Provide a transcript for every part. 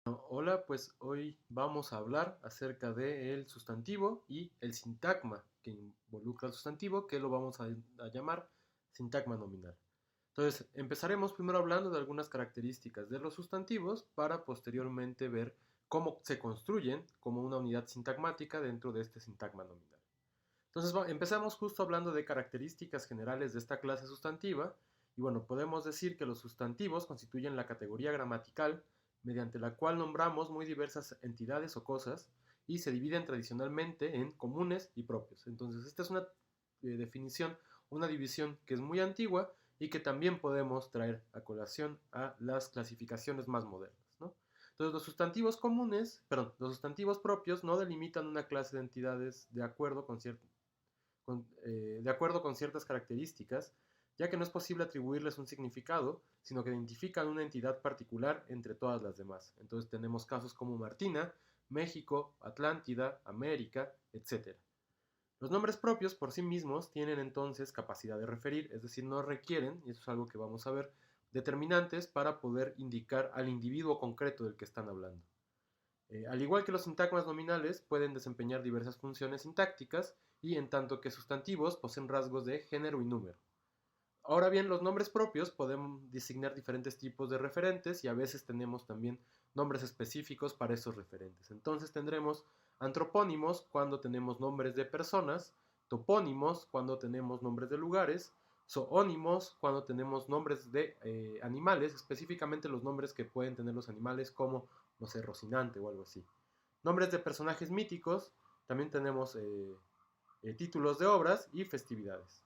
Hola, pues hoy vamos a hablar acerca del sustantivo y el sintagma que involucra al sustantivo, que lo vamos a llamar sintagma nominal. Entonces, empezaremos primero hablando de algunas características de los sustantivos para posteriormente ver cómo se construyen como una unidad sintagmática dentro de este sintagma nominal. Entonces, empezamos justo hablando de características generales de esta clase sustantiva. Y bueno, podemos decir que los sustantivos constituyen la categoría gramatical mediante la cual nombramos muy diversas entidades o cosas y se dividen tradicionalmente en comunes y propios. Entonces, esta es una definición, una división que es muy antigua y que también podemos traer a colación a las clasificaciones más modernas, ¿no? Entonces, los sustantivos comunes, perdón, los sustantivos propios no delimitan una clase de entidades de acuerdo con ciertas características, ya que no es posible atribuirles un significado, sino que identifican una entidad particular entre todas las demás. Entonces tenemos casos como Martina, México, Atlántida, América, etc. Los nombres propios por sí mismos tienen entonces capacidad de referir, es decir, no requieren, y eso es algo que vamos a ver, determinantes para poder indicar al individuo concreto del que están hablando. Al igual que los sintagmas nominales, pueden desempeñar diversas funciones sintácticas y en tanto que sustantivos poseen rasgos de género y número. Ahora bien, los nombres propios podemos designar diferentes tipos de referentes y a veces tenemos también nombres específicos para esos referentes. Entonces tendremos antropónimos cuando tenemos nombres de personas, topónimos cuando tenemos nombres de lugares, zoónimos cuando tenemos nombres de animales, específicamente los nombres que pueden tener los animales como, no sé, Rocinante o algo así. Nombres de personajes míticos, también tenemos títulos de obras y festividades.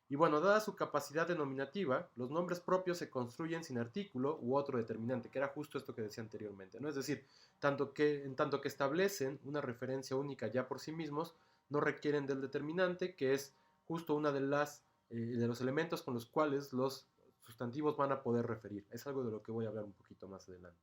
Y bueno, dada su capacidad denominativa, los nombres propios se construyen sin artículo u otro determinante, que era justo esto que decía anteriormente, ¿no? Es decir, en tanto que establecen una referencia única ya por sí mismos, no requieren del determinante, que es justo una de los elementos con los cuales los sustantivos van a poder referir. Es algo de lo que voy a hablar un poquito más adelante.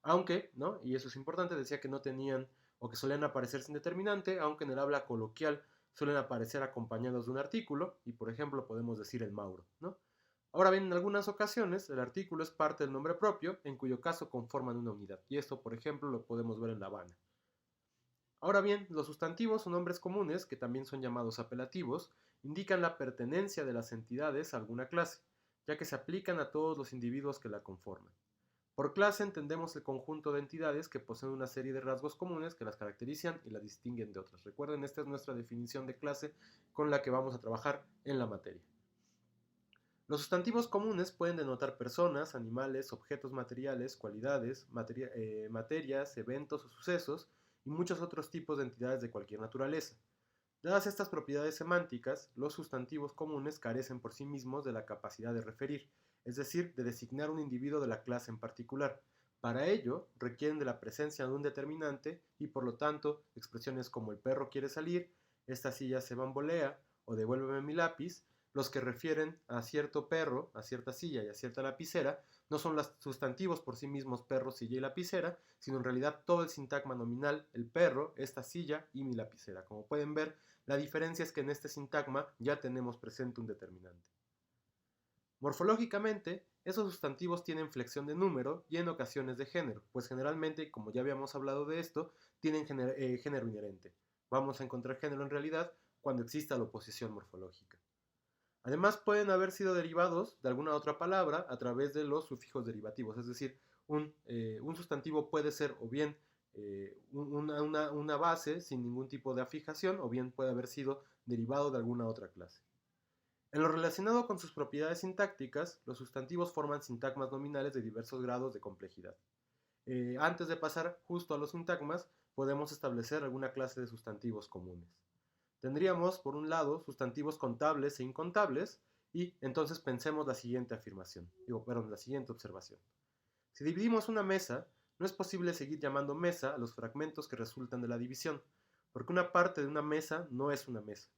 Aunque, ¿no? Y eso es importante, decía que no tenían o que solían aparecer sin determinante, aunque en el habla coloquial suelen aparecer acompañados de un artículo, y por ejemplo podemos decir el Mauro, ¿no? Ahora bien, en algunas ocasiones el artículo es parte del nombre propio, en cuyo caso conforman una unidad, y esto por ejemplo lo podemos ver en La Habana. Ahora bien, los sustantivos o nombres comunes, que también son llamados apelativos, indican la pertenencia de las entidades a alguna clase, ya que se aplican a todos los individuos que la conforman. Por clase entendemos el conjunto de entidades que poseen una serie de rasgos comunes que las caracterizan y las distinguen de otras. Recuerden, esta es nuestra definición de clase con la que vamos a trabajar en la materia. Los sustantivos comunes pueden denotar personas, animales, objetos materiales, cualidades, materias, eventos o sucesos y muchos otros tipos de entidades de cualquier naturaleza. Dadas estas propiedades semánticas, los sustantivos comunes carecen por sí mismos de la capacidad de referir, es decir, de designar un individuo de la clase en particular. Para ello, requieren de la presencia de un determinante y por lo tanto, expresiones como el perro quiere salir, esta silla se bambolea o devuélveme mi lápiz, los que refieren a cierto perro, a cierta silla y a cierta lapicera, no son los sustantivos por sí mismos perro, silla y lapicera, sino en realidad todo el sintagma nominal, el perro, esta silla y mi lapicera. Como pueden ver, la diferencia es que en este sintagma ya tenemos presente un determinante. Morfológicamente, esos sustantivos tienen flexión de número y en ocasiones de género, pues generalmente, como ya habíamos hablado de esto, tienen género inherente. Vamos a encontrar género en realidad cuando exista la oposición morfológica. Además, pueden haber sido derivados de alguna otra palabra a través de los sufijos derivativos, es decir, un sustantivo puede ser o bien una base sin ningún tipo de afijación o bien puede haber sido derivado de alguna otra clase. En lo relacionado con sus propiedades sintácticas, los sustantivos forman sintagmas nominales de diversos grados de complejidad. Antes de pasar justo a los sintagmas, podemos establecer alguna clase de sustantivos comunes. Tendríamos, por un lado, sustantivos contables e incontables, y entonces pensemos la siguiente observación. Si dividimos una mesa, no es posible seguir llamando mesa a los fragmentos que resultan de la división, porque una parte de una mesa no es una mesa.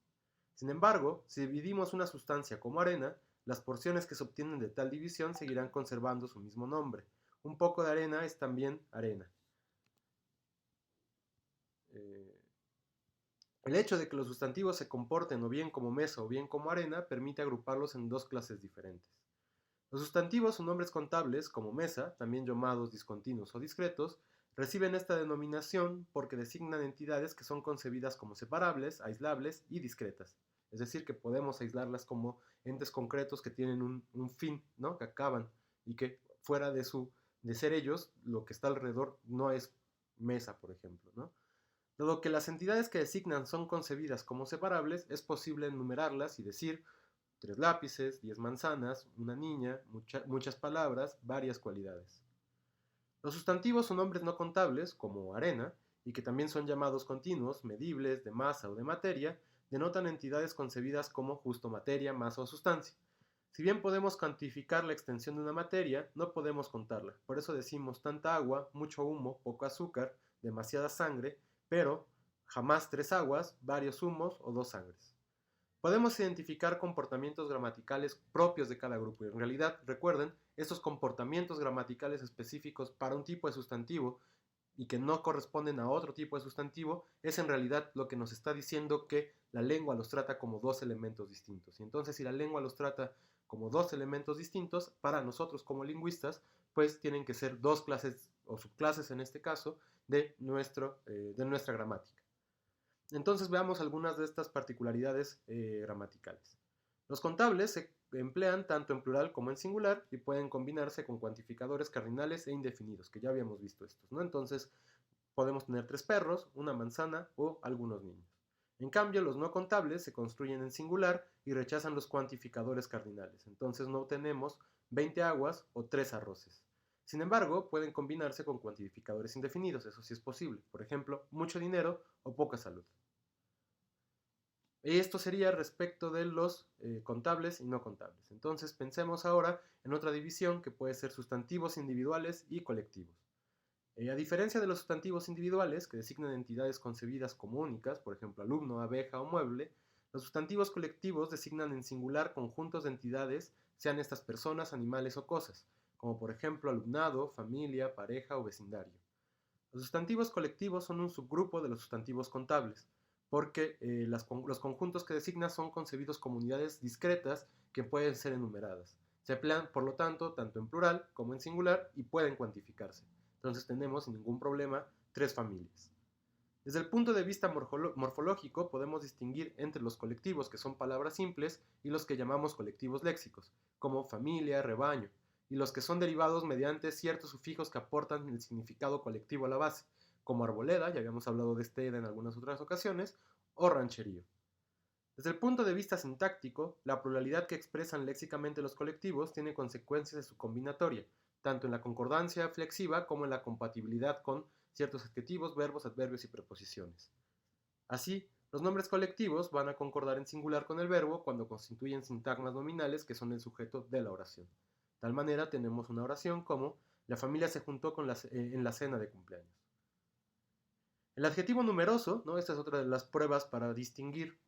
Sin embargo, si dividimos una sustancia como arena, las porciones que se obtienen de tal división seguirán conservando su mismo nombre. Un poco de arena es también arena. Eh, el hecho de que los sustantivos se comporten o bien como mesa o bien como arena permite agruparlos en dos clases diferentes. Los sustantivos o nombres contables, como mesa, también llamados discontinuos o discretos, reciben esta denominación porque designan entidades que son concebidas como separables, aislables y discretas. Es decir, que podemos aislarlas como entes concretos que tienen un fin, ¿no? Que acaban y que fuera de ser ellos, lo que está alrededor no es mesa, por ejemplo, ¿no? Dado que las entidades que designan son concebidas como separables, es posible enumerarlas y decir 3 lápices, 10 manzanas, una niña, muchas palabras, varias cualidades. Los sustantivos son nombres no contables, como arena, y que también son llamados continuos, medibles, de masa o de materia, denotan entidades concebidas como justo materia, masa o sustancia. Si bien podemos cuantificar la extensión de una materia, no podemos contarla. Por eso decimos tanta agua, mucho humo, poco azúcar, demasiada sangre, pero jamás 3 aguas, varios humos o 2 sangres. Podemos identificar comportamientos gramaticales propios de cada grupo y en realidad, recuerden, estos comportamientos gramaticales específicos para un tipo de sustantivo y que no corresponden a otro tipo de sustantivo, es en realidad lo que nos está diciendo que la lengua los trata como dos elementos distintos. Y entonces, si la lengua los trata como dos elementos distintos, para nosotros como lingüistas, pues tienen que ser dos clases o subclases en este caso de nuestra gramática. Entonces veamos algunas de estas particularidades gramaticales. Los contables se emplean tanto en plural como en singular y pueden combinarse con cuantificadores cardinales e indefinidos, que ya habíamos visto estos, ¿no? Entonces podemos tener 3 perros, una manzana o algunos niños. En cambio, los no contables se construyen en singular y rechazan los cuantificadores cardinales. Entonces no tenemos 20 aguas o 3 arroces. Sin embargo, pueden combinarse con cuantificadores indefinidos, eso sí es posible. Por ejemplo, mucho dinero o poca salud. Esto sería respecto de los contables y no contables. Entonces pensemos ahora en otra división que puede ser sustantivos individuales y colectivos. A diferencia de los sustantivos individuales, que designan entidades concebidas como únicas, por ejemplo alumno, abeja o mueble, los sustantivos colectivos designan en singular conjuntos de entidades, sean estas personas, animales o cosas, como por ejemplo alumnado, familia, pareja o vecindario. Los sustantivos colectivos son un subgrupo de los sustantivos contables, porque los conjuntos que designa son concebidos como unidades discretas que pueden ser enumeradas. Se emplean, por lo tanto, tanto en plural como en singular y pueden cuantificarse. Entonces tenemos sin ningún problema 3 familias. Desde el punto de vista morfológico podemos distinguir entre los colectivos que son palabras simples y los que llamamos colectivos léxicos, como familia, rebaño, y los que son derivados mediante ciertos sufijos que aportan el significado colectivo a la base, como arboleda, ya habíamos hablado de este en algunas otras ocasiones, o rancherío. Desde el punto de vista sintáctico, la pluralidad que expresan léxicamente los colectivos tiene consecuencias de su combinatoria, tanto en la concordancia flexiva como en la compatibilidad con ciertos adjetivos, verbos, adverbios y preposiciones. Así, los nombres colectivos van a concordar en singular con el verbo cuando constituyen sintagmas nominales que son el sujeto de la oración. De tal manera tenemos una oración como la familia se juntó en la cena de cumpleaños. El adjetivo numeroso, ¿no? Esta es otra de las pruebas para distinguir,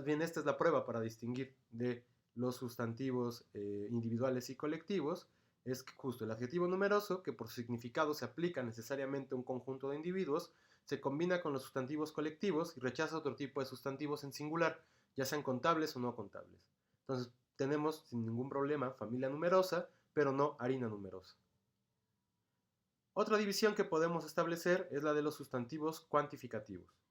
bien, esta es la prueba para distinguir de los sustantivos individuales y colectivos, es que justo el adjetivo numeroso, que por su significado se aplica necesariamente a un conjunto de individuos, se combina con los sustantivos colectivos y rechaza otro tipo de sustantivos en singular, ya sean contables o no contables. Entonces tenemos sin ningún problema familia numerosa, pero no harina numerosa. Otra división que podemos establecer es la de los sustantivos cuantificativos.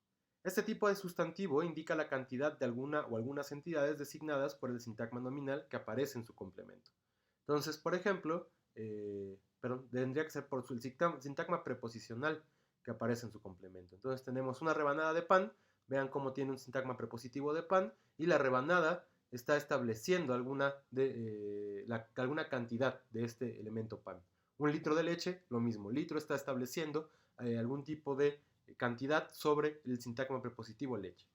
Este tipo de sustantivo indica la cantidad de alguna o algunas entidades designadas por el sintagma nominal que aparece en su complemento. Entonces, por ejemplo, tendría que ser por el sintagma preposicional que aparece en su complemento. Entonces tenemos una rebanada de pan, vean cómo tiene un sintagma prepositivo de pan, y la rebanada está estableciendo alguna cantidad de este elemento pan. 1 litro de leche, lo mismo, litro está estableciendo algún tipo de cantidad sobre el sintagma prepositivo leche.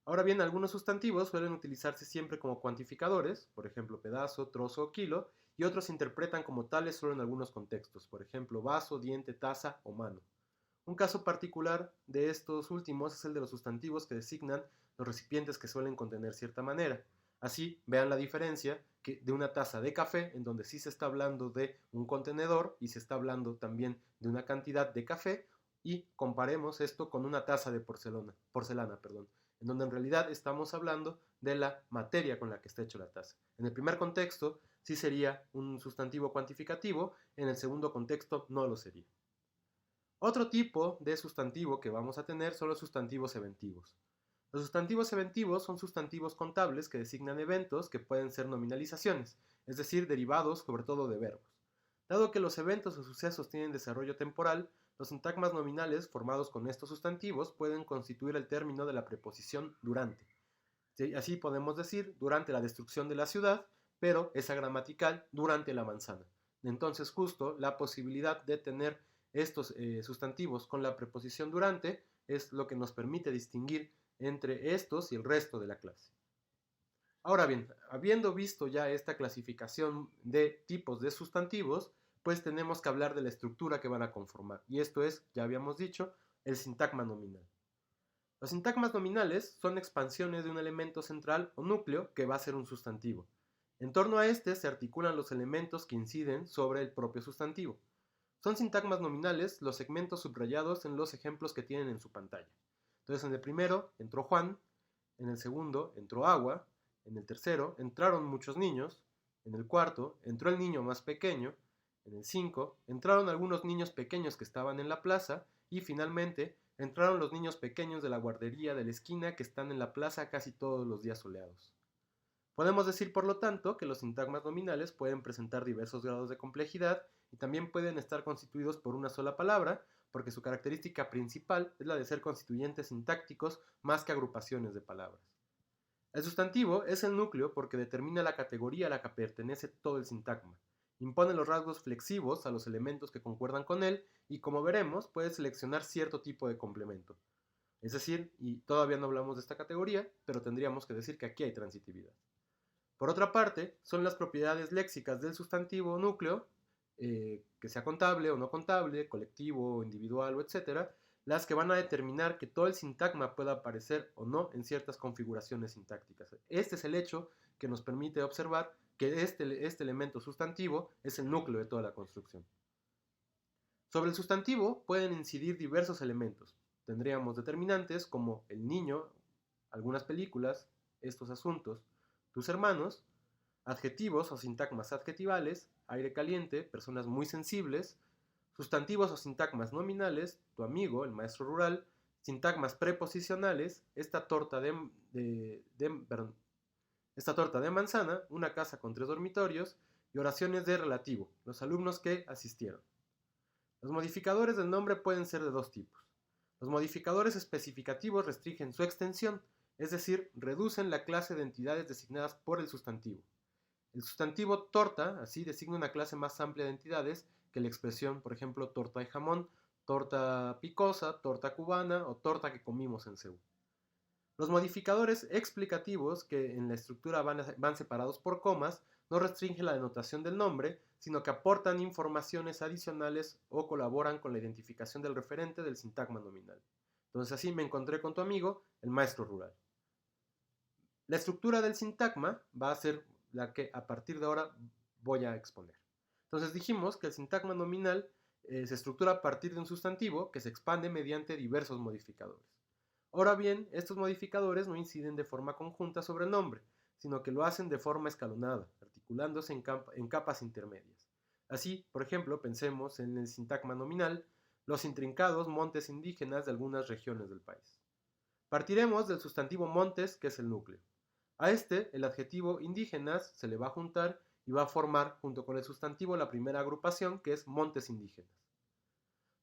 Ahora bien, algunos sustantivos suelen utilizarse siempre como cuantificadores, por ejemplo pedazo, trozo o kilo, y otros se interpretan como tales solo en algunos contextos, por ejemplo vaso, diente, taza o mano. Un caso particular de estos últimos es el de los sustantivos que designan los recipientes que suelen contener cierta manera. Así, vean la diferencia de una taza de café, en donde sí se está hablando de un contenedor y se está hablando también de una cantidad de café, y comparemos esto con una taza de porcelana, en donde en realidad estamos hablando de la materia con la que está hecha la taza. En el primer contexto sí sería un sustantivo cuantificativo, en el segundo contexto no lo sería. Otro tipo de sustantivo que vamos a tener son los sustantivos eventivos. Los sustantivos eventivos son sustantivos contables que designan eventos que pueden ser nominalizaciones, es decir, derivados sobre todo de verbos. Dado que los eventos o sucesos tienen desarrollo temporal, los sintagmas nominales formados con estos sustantivos pueden constituir el término de la preposición durante. Así podemos decir durante la destrucción de la ciudad, pero esa gramatical durante la manzana. Entonces justo la posibilidad de tener estos sustantivos con la preposición durante es lo que nos permite distinguir entre estos y el resto de la clase. Ahora bien, habiendo visto ya esta clasificación de tipos de sustantivos, pues tenemos que hablar de la estructura que van a conformar. Y esto es, ya habíamos dicho, el sintagma nominal. Los sintagmas nominales son expansiones de un elemento central o núcleo que va a ser un sustantivo. En torno a este se articulan los elementos que inciden sobre el propio sustantivo. Son sintagmas nominales los segmentos subrayados en los ejemplos que tienen en su pantalla. Entonces, en el primero entró Juan, en el segundo entró agua, en el tercero entraron muchos niños, en el cuarto entró el niño más pequeño, en el 5 entraron algunos niños pequeños que estaban en la plaza y finalmente entraron los niños pequeños de la guardería de la esquina que están en la plaza casi todos los días soleados. Podemos decir, por lo tanto, que los sintagmas nominales pueden presentar diversos grados de complejidad y también pueden estar constituidos por una sola palabra, porque su característica principal es la de ser constituyentes sintácticos más que agrupaciones de palabras. El sustantivo es el núcleo porque determina la categoría a la que pertenece todo el sintagma. Impone los rasgos flexivos a los elementos que concuerdan con él y, como veremos, puede seleccionar cierto tipo de complemento. Es decir, y todavía no hablamos de esta categoría, pero tendríamos que decir que aquí hay transitividad. Por otra parte, son las propiedades léxicas del sustantivo núcleo, que sea contable o no contable, colectivo, individual o etc., las que van a determinar que todo el sintagma pueda aparecer o no en ciertas configuraciones sintácticas. Este es el hecho que nos permite observar que este elemento sustantivo es el núcleo de toda la construcción. Sobre el sustantivo pueden incidir diversos elementos. Tendríamos determinantes como el niño, algunas películas, estos asuntos, tus hermanos, adjetivos o sintagmas adjetivales, aire caliente, personas muy sensibles, sustantivos o sintagmas nominales, tu amigo, el maestro rural, sintagmas preposicionales, esta torta de manzana, una casa con 3 dormitorios, y oraciones de relativo, los alumnos que asistieron. Los modificadores del nombre pueden ser de dos tipos. Los modificadores especificativos restringen su extensión, es decir, reducen la clase de entidades designadas por el sustantivo. El sustantivo torta, así, designa una clase más amplia de entidades que la expresión, por ejemplo, torta de jamón, torta picosa, torta cubana o torta que comimos en Seúl. Los modificadores explicativos, que en la estructura van separados por comas, no restringen la denotación del nombre, sino que aportan informaciones adicionales o colaboran con la identificación del referente del sintagma nominal. Entonces así me encontré con tu amigo, el maestro rural. La estructura del sintagma va a ser la que a partir de ahora voy a exponer. Entonces dijimos que el sintagma nominal se estructura a partir de un sustantivo que se expande mediante diversos modificadores. Ahora bien, estos modificadores no inciden de forma conjunta sobre el nombre, sino que lo hacen de forma escalonada, articulándose en capas intermedias. Así, por ejemplo, pensemos en el sintagma nominal, los intrincados montes indígenas de algunas regiones del país. Partiremos del sustantivo montes, que es el núcleo. A este, el adjetivo indígenas se le va a juntar y va a formar, junto con el sustantivo, la primera agrupación, que es montes indígenas.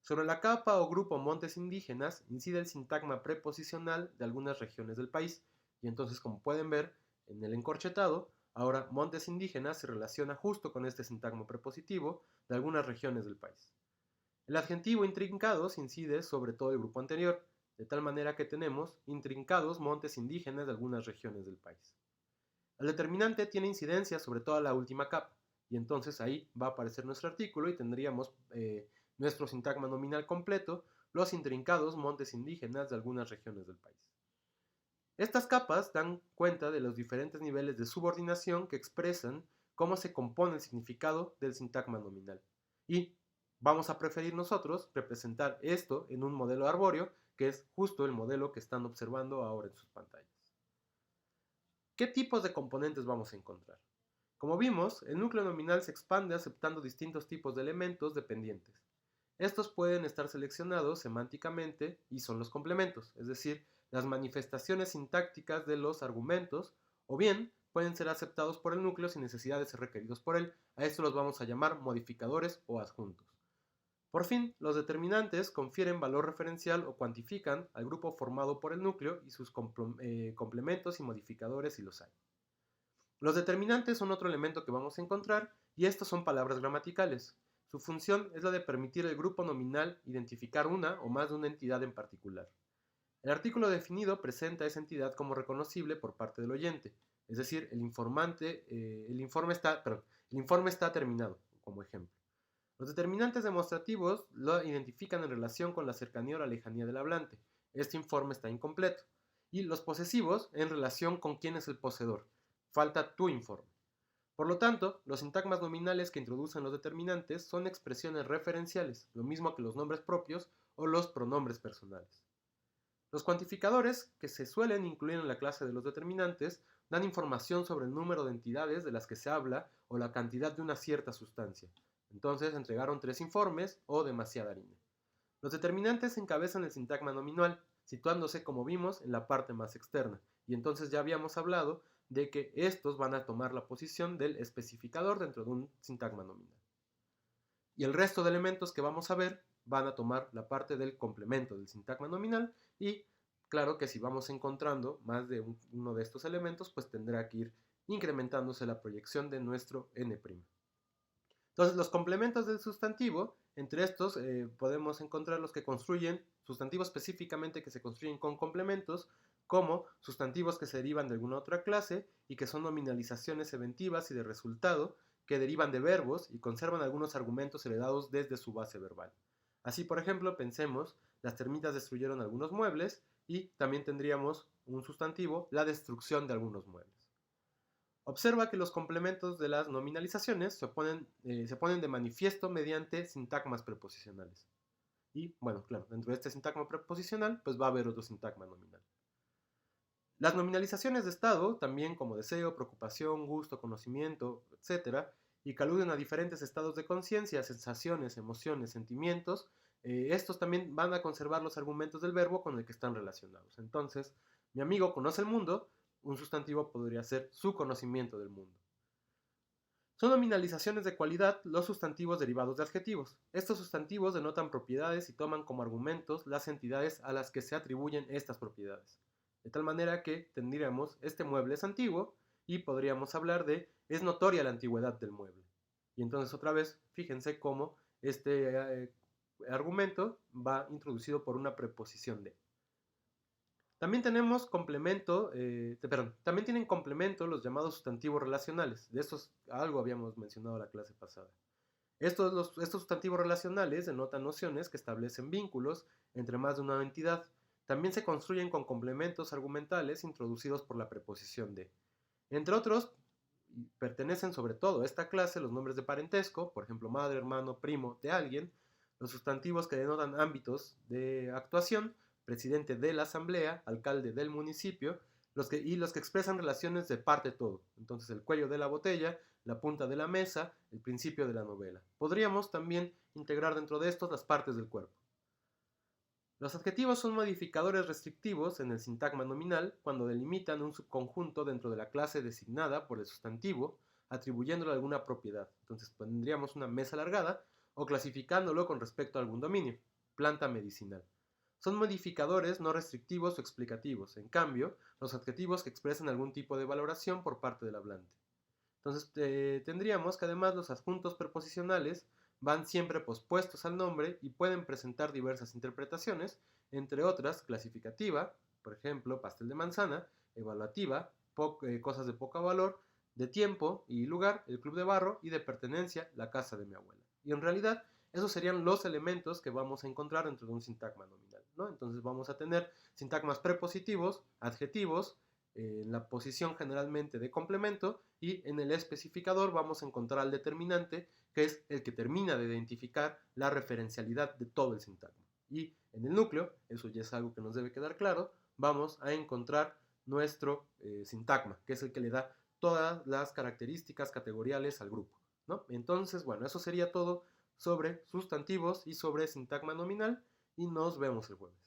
Sobre la capa o grupo montes indígenas incide el sintagma preposicional de algunas regiones del país, y entonces, como pueden ver en el encorchetado, ahora montes indígenas se relaciona justo con este sintagma prepositivo de algunas regiones del país. El adjetivo intrincados incide sobre todo el grupo anterior, de tal manera que tenemos intrincados montes indígenas de algunas regiones del país. El determinante tiene incidencia sobre toda la última capa, y entonces ahí va a aparecer nuestro artículo y tendríamos nuestro sintagma nominal completo, los intrincados montes indígenas de algunas regiones del país. Estas capas dan cuenta de los diferentes niveles de subordinación que expresan cómo se compone el significado del sintagma nominal. Y vamos a preferir nosotros representar esto en un modelo arbóreo, que es justo el modelo que están observando ahora en sus pantallas. ¿Qué tipos de componentes vamos a encontrar? Como vimos, el núcleo nominal se expande aceptando distintos tipos de elementos dependientes. Estos pueden estar seleccionados semánticamente y son los complementos, es decir, las manifestaciones sintácticas de los argumentos, o bien pueden ser aceptados por el núcleo sin necesidad de ser requeridos por él. A esto los vamos a llamar modificadores o adjuntos. Por fin, los determinantes confieren valor referencial o cuantifican al grupo formado por el núcleo y sus complementos y modificadores si los hay. Los determinantes son otro elemento que vamos a encontrar y estos son palabras gramaticales. Su función es la de permitir al grupo nominal identificar una o más de una entidad en particular. El artículo definido presenta a esa entidad como reconocible por parte del oyente, es decir, el informe está terminado, como ejemplo. Los determinantes demostrativos lo identifican en relación con la cercanía o la lejanía del hablante. Este informe está incompleto. Y los posesivos en relación con quién es el poseedor. Falta tu informe. Por lo tanto, los sintagmas nominales que introducen los determinantes son expresiones referenciales, lo mismo que los nombres propios o los pronombres personales. Los cuantificadores, que se suelen incluir en la clase de los determinantes, dan información sobre el número de entidades de las que se habla o la cantidad de una cierta sustancia. Entonces entregaron 3 informes o demasiada harina. Los determinantes encabezan el sintagma nominal, situándose, como vimos, en la parte más externa, y entonces ya habíamos hablado de que estos van a tomar la posición del especificador dentro de un sintagma nominal. Y el resto de elementos que vamos a ver van a tomar la parte del complemento del sintagma nominal y claro que si vamos encontrando más de uno de estos elementos, pues tendrá que ir incrementándose la proyección de nuestro n'. Entonces, los complementos del sustantivo, entre estos podemos encontrar los que construyen, sustantivos específicamente que se construyen con complementos, como sustantivos que se derivan de alguna otra clase y que son nominalizaciones eventivas y de resultado, que derivan de verbos y conservan algunos argumentos heredados desde su base verbal. Así, por ejemplo, pensemos, las termitas destruyeron algunos muebles y también tendríamos un sustantivo, la destrucción de algunos muebles. Observa que los complementos de las nominalizaciones se ponen de manifiesto mediante sintagmas preposicionales. Y, bueno, claro, dentro de este sintagma preposicional, pues va a haber otro sintagma nominal. Las nominalizaciones de estado, también como deseo, preocupación, gusto, conocimiento, etc., y que aluden a diferentes estados de conciencia, sensaciones, emociones, sentimientos, estos también van a conservar los argumentos del verbo con el que están relacionados. Entonces, mi amigo conoce el mundo, un sustantivo podría ser su conocimiento del mundo. Son nominalizaciones de cualidad los sustantivos derivados de adjetivos. Estos sustantivos denotan propiedades y toman como argumentos las entidades a las que se atribuyen estas propiedades. De tal manera que tendríamos este mueble es antiguo y podríamos hablar de es notoria la antigüedad del mueble. Y entonces otra vez, fíjense cómo este argumento va introducido por una preposición de. También tenemos también tienen complemento los llamados sustantivos relacionales. De estos algo habíamos mencionado la clase pasada. Estos sustantivos relacionales denotan nociones que establecen vínculos entre más de una entidad. También se construyen con complementos argumentales introducidos por la preposición de. Entre otros, pertenecen sobre todo a esta clase los nombres de parentesco, por ejemplo, madre, hermano, primo de alguien, los sustantivos que denotan ámbitos de actuación, presidente de la asamblea, alcalde del municipio, los que expresan relaciones de parte todo. Entonces, el cuello de la botella, la punta de la mesa, el principio de la novela. Podríamos también integrar dentro de estos las partes del cuerpo. Los adjetivos son modificadores restrictivos en el sintagma nominal cuando delimitan un subconjunto dentro de la clase designada por el sustantivo, atribuyéndole alguna propiedad. Entonces tendríamos una mesa alargada o clasificándolo con respecto a algún dominio, planta medicinal. Son modificadores no restrictivos o explicativos, en cambio, los adjetivos que expresan algún tipo de valoración por parte del hablante. Entonces tendríamos que además los adjuntos preposicionales van siempre pospuestos al nombre y pueden presentar diversas interpretaciones, entre otras clasificativa, por ejemplo, pastel de manzana, evaluativa, cosas de poco valor, de tiempo y lugar, el club de barro, y de pertenencia, la casa de mi abuela. Y en realidad, esos serían los elementos que vamos a encontrar dentro de un sintagma nominal, ¿no? Entonces vamos a tener sintagmas prepositivos, adjetivos, en la posición generalmente de complemento, y en el especificador vamos a encontrar al determinante, que es el que termina de identificar la referencialidad de todo el sintagma. Y en el núcleo, eso ya es algo que nos debe quedar claro, vamos a encontrar nuestro sintagma, que es el que le da todas las características categoriales al grupo, ¿no? Entonces, bueno, eso sería todo sobre sustantivos y sobre sintagma nominal y nos vemos el jueves.